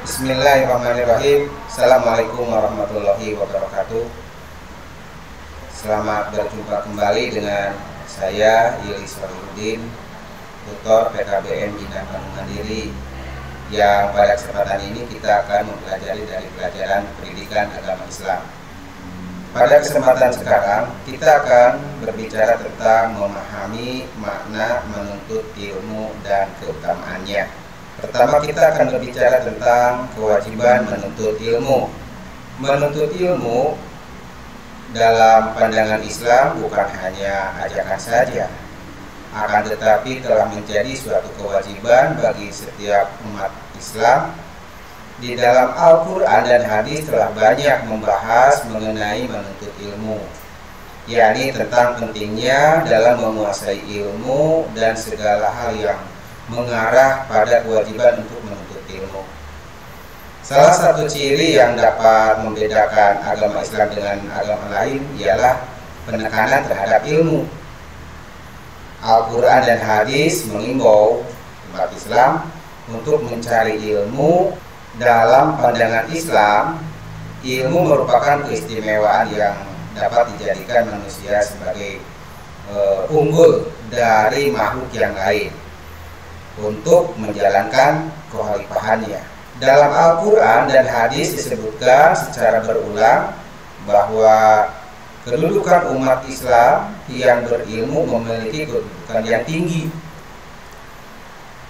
Bismillahirrahmanirrahim. Assalamualaikum warahmatullahi wabarakatuh. Selamat berjumpa kembali dengan saya Yuli Solihuddin, tutor PKBM Bina Bandung Mandiri, yang pada kesempatan ini kita akan mempelajari dari pelajaran pendidikan agama Islam. Pada kesempatan sekarang kita akan berbicara tentang memahami makna menuntut ilmu dan keutamaannya. Pertama, kita akan berbicara tentang kewajiban menuntut ilmu. Menuntut ilmu dalam pandangan Islam bukan hanya ajakan saja, akan tetapi telah menjadi suatu kewajiban bagi setiap umat Islam. Di dalam Al-Quran dan hadis telah banyak membahas mengenai menuntut ilmu, yakni tentang pentingnya dalam menguasai ilmu dan segala hal yang mengarah pada kewajiban untuk menuntut ilmu. Salah satu ciri yang dapat membedakan agama Islam dengan agama lain ialah penekanan terhadap ilmu. Al-Quran dan hadis mengimbau umat Islam untuk mencari ilmu. Dalam pandangan Islam, ilmu merupakan keistimewaan yang dapat dijadikan manusia sebagai unggul dari makhluk yang lain untuk menjalankan kekhalifahannya. Dalam Al-Quran dan hadis disebutkan secara berulang bahwa kedudukan umat Islam yang berilmu memiliki kedudukan yang tinggi.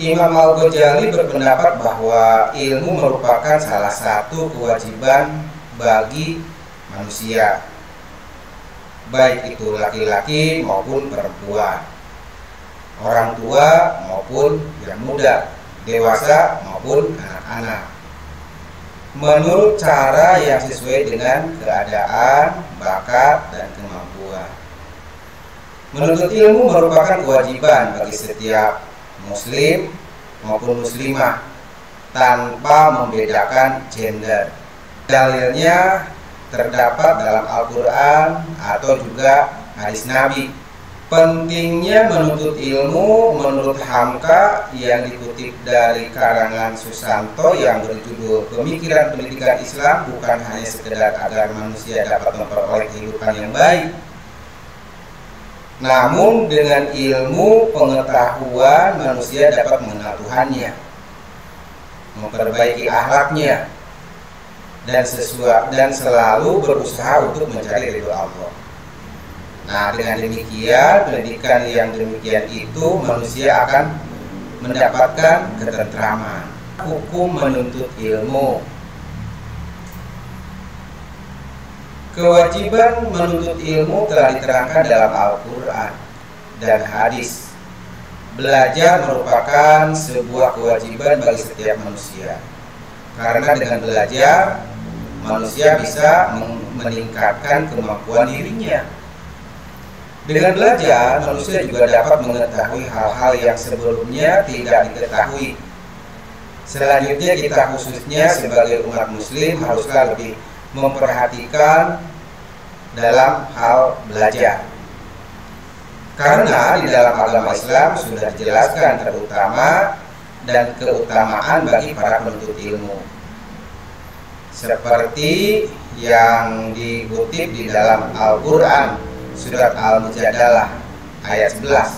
Imam Al-Ghazali berpendapat bahwa ilmu merupakan salah satu kewajiban bagi manusia, baik itu laki-laki maupun perempuan, orang tua maupun yang muda, dewasa maupun anak-anak, menurut cara yang sesuai dengan keadaan, bakat, dan kemampuan. Menuntut ilmu merupakan kewajiban bagi setiap muslim maupun muslimah tanpa membedakan gender. Dalilnya terdapat dalam Al-Quran atau juga hadis Nabi. Pentingnya menuntut ilmu menurut Hamka yang dikutip dari karangan Susanto yang berjudul Pemikiran Pendidikan Islam bukan hanya sekedar agar manusia dapat memperoleh kehidupan yang baik, namun dengan ilmu pengetahuan manusia dapat mengenal Tuhannya, memperbaiki akhlaknya, dan selalu berusaha untuk mencari ridho Allah. Nah, dengan demikian, pendidikan yang demikian itu manusia akan mendapatkan ketentraman. Hukum menuntut ilmu. Kewajiban menuntut ilmu telah diterangkan dalam Al-Quran dan hadis. Belajar merupakan sebuah kewajiban bagi setiap manusia, karena dengan belajar manusia bisa meningkatkan kemampuan dirinya. Dengan belajar, manusia juga dapat mengetahui hal-hal yang sebelumnya tidak diketahui. Selanjutnya, kita khususnya sebagai umat muslim haruslah lebih memperhatikan dalam hal belajar. Karena di dalam agama Islam sudah dijelaskan terutama dan keutamaan bagi para penuntut ilmu. Seperti yang dikutip di dalam Al-Quran surat Al-Mujadalah ayat 11.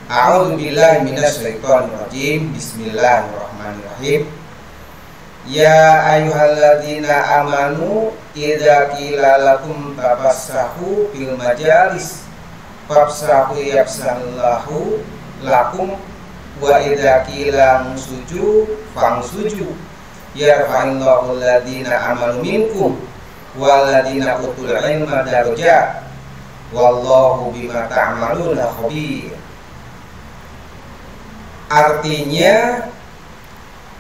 A'udzu billahi minasyaitonir rajim. Bismillahirrahmanirrahim. Ya ayyuhalladzina amanu idza qila lakum tafassahu fil majalis fafsahu yafsallahu lakum wa idza qila musuju fangsuju yarfa'illahu alladzina amanu minkum walladzina utul ilma darajat wallahu bima ta'maluna khabir. Artinya,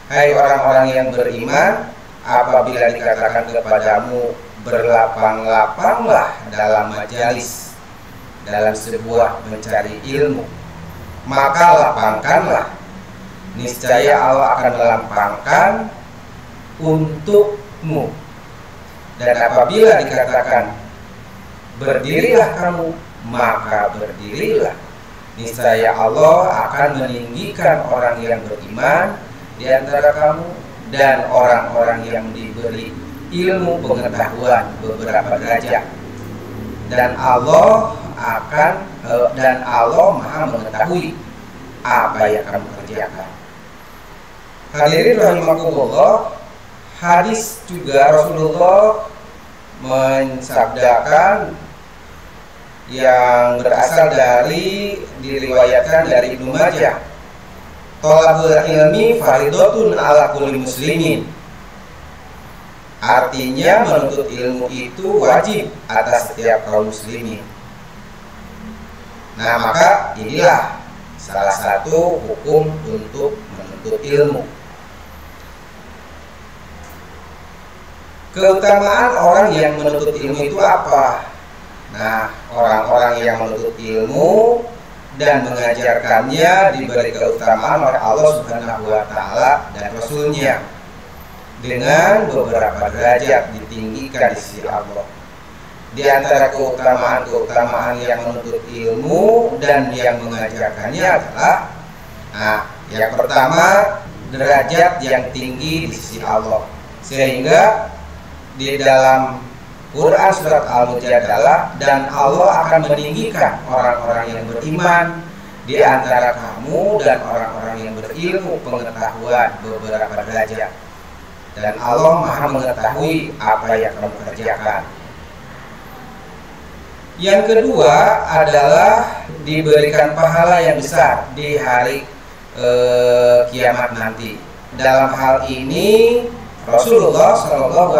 hai orang-orang yang beriman, apabila dikatakan kepadamu berlapang-lapanglah dalam majalis, dalam sebuah mencari ilmu, maka lapangkanlah, niscaya Allah akan melampangkan untukmu. Dan apabila dikatakan berdirilah kamu, maka berdirilah, niscaya Allah akan meninggikan orang yang beriman di antara kamu dan orang-orang yang diberi ilmu pengetahuan beberapa derajat. Dan Allah Maha mengetahui apa yang kamu kerjakan. Hadirin rahimakumullah, hadis juga Rasulullah mensabdakan yang berasal dari diriwayatkan dari Ibnu Majah, thalabul ilmi faridatun ala kulli muslimin. Artinya menuntut ilmu itu wajib atas setiap kaum muslimin. Nah, maka inilah salah satu hukum untuk menuntut ilmu. Keutamaan orang yang menuntut ilmu itu apa? Nah, orang-orang yang menuntut ilmu dan mengajarkannya diberi keutamaan oleh Allah Subhanahu wa Ta'ala dan Rasul-Nya dengan beberapa derajat ditinggikan di sisi Allah. Di antara keutamaan yang menuntut ilmu dan yang mengajarkannya adalah, yang pertama, derajat yang tinggi di sisi Allah. Sehingga di dalam Quran surat Al-Mujadalah, dan Allah akan meninggikan orang-orang yang beriman di antara kamu dan orang-orang yang berilmu pengetahuan beberapa derajat. Dan Allah Maha mengetahui apa yang kamu kerjakan. Yang kedua adalah diberikan pahala yang besar di hari kiamat nanti. Dalam hal ini Rasulullah SAW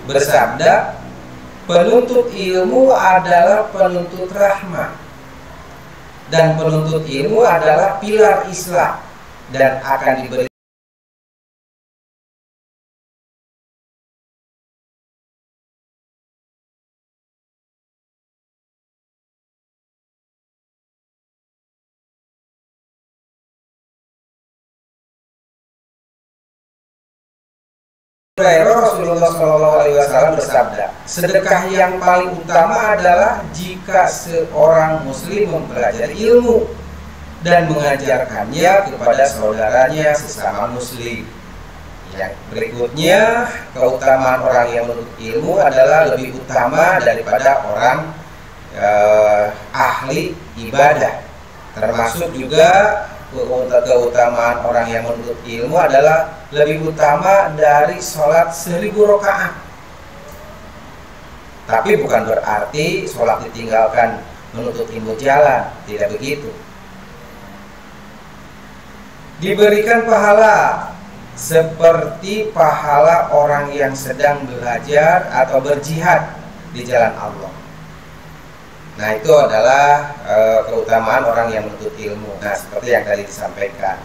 bersabda, penuntut ilmu adalah penuntut rahmah, dan penuntut ilmu adalah pilar Islam, dan akan diberi Rasulullah SAW bersabda, sedekah yang paling utama adalah jika seorang muslim mempelajari ilmu dan mengajarkannya kepada saudaranya sesama muslim. Yang berikutnya, keutamaan orang yang menuntut ilmu adalah lebih utama daripada orang ahli ibadah. Termasuk juga keutamaan orang yang menuntut ilmu adalah lebih utama dari sholat 1000 rakaat. Tapi bukan berarti sholat ditinggalkan menuntut ilmu jalan, tidak begitu. Diberikan pahala seperti pahala orang yang sedang belajar atau berjihad di jalan Allah. Nah, itu adalah keutamaan orang yang menuntut ilmu. Nah, seperti yang tadi disampaikan.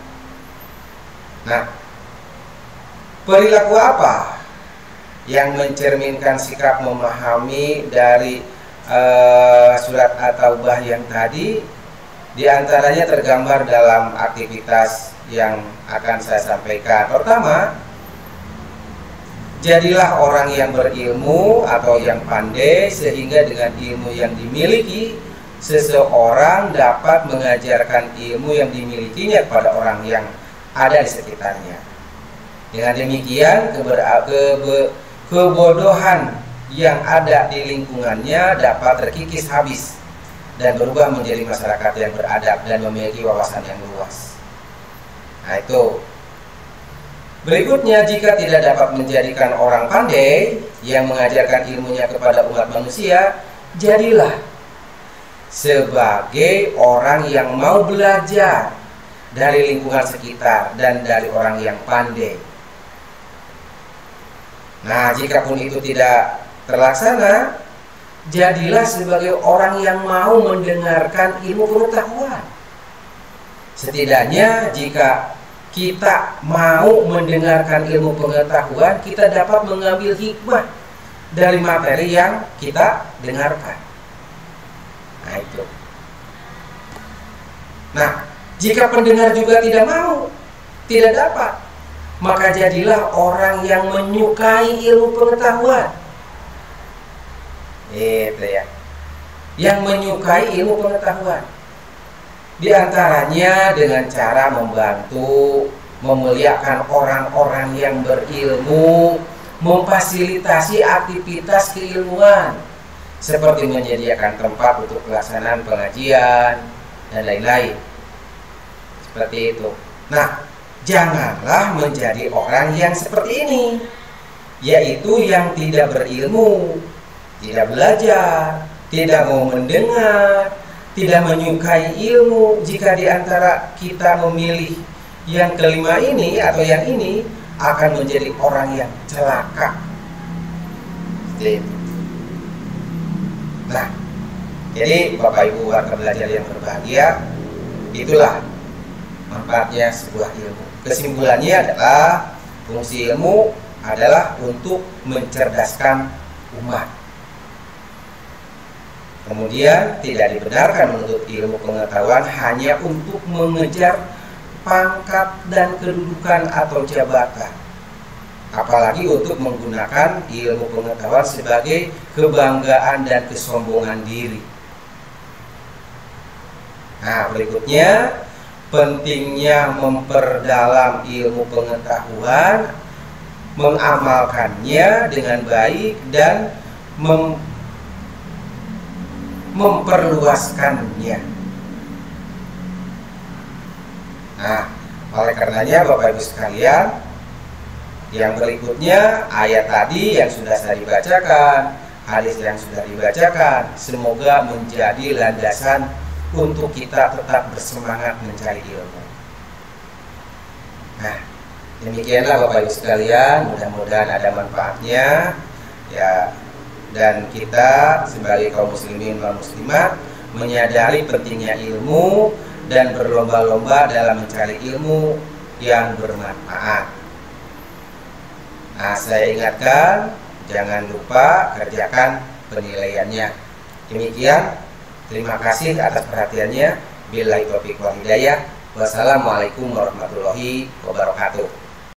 Nah, perilaku apa yang mencerminkan sikap memahami dari surat At-Taubah yang tadi? Di antaranya tergambar dalam aktivitas yang akan saya sampaikan. Pertama, jadilah orang yang berilmu atau yang pandai, sehingga dengan ilmu yang dimiliki seseorang dapat mengajarkan ilmu yang dimilikinya kepada orang yang ada di sekitarnya. Dengan demikian kebodohan yang ada di lingkungannya dapat terkikis habis dan berubah menjadi masyarakat yang beradab dan memiliki wawasan yang luas. Nah, itu. Berikutnya, jika tidak dapat menjadikan orang pandai yang mengajarkan ilmunya kepada umat manusia, jadilah sebagai orang yang mau belajar dari lingkungan sekitar dan dari orang yang pandai. Nah, jikapun itu tidak terlaksana, jadilah sebagai orang yang mau mendengarkan ilmu pengetahuan. Setidaknya jika kita mau mendengarkan ilmu pengetahuan, kita dapat mengambil hikmah dari materi yang kita dengarkan. Nah, itu. Nah, jika pendengar juga tidak mau, tidak dapat, maka jadilah orang yang menyukai ilmu pengetahuan. Itu ya. Yang menyukai ilmu pengetahuan. Di antaranya dengan cara membantu memuliakan orang-orang yang berilmu, memfasilitasi aktivitas keilmuan seperti menyediakan tempat untuk pelaksanaan pengajian dan lain-lain. Seperti itu. Nah, janganlah menjadi orang yang seperti ini, yaitu yang tidak berilmu, tidak belajar, tidak mau mendengar, tidak menyukai ilmu. Jika di antara kita memilih yang kelima ini atau yang ini, akan menjadi orang yang celaka. Seperti itu. Nah, jadi Bapak Ibu warga belajar yang berbahagia, itulah manfaatnya sebuah ilmu. Kesimpulannya adalah fungsi ilmu adalah untuk mencerdaskan umat. Kemudian tidak dibenarkan menuntut ilmu pengetahuan hanya untuk mengejar pangkat dan kedudukan atau jabatan, apalagi untuk menggunakan ilmu pengetahuan sebagai kebanggaan dan kesombongan diri. Nah, berikutnya pentingnya memperdalam ilmu pengetahuan, mengamalkannya dengan baik dan memperluaskannya. Nah, oleh karenanya Bapak Ibu sekalian, yang berikutnya ayat tadi yang sudah saya dibacakan, hadis yang sudah dibacakan, semoga menjadi landasan untuk kita tetap bersemangat mencari ilmu. Nah, demikianlah Bapak Ibu sekalian, mudah-mudahan ada manfaatnya ya, dan kita sebagai kaum muslimin dan muslimat menyadari pentingnya ilmu dan berlomba-lomba dalam mencari ilmu yang bermanfaat. Nah, saya ingatkan, jangan lupa kerjakan penilaiannya. Demikian, terima kasih atas perhatiannya. Billahi taufiq wal hidayah. Wassalamualaikum warahmatullahi wabarakatuh.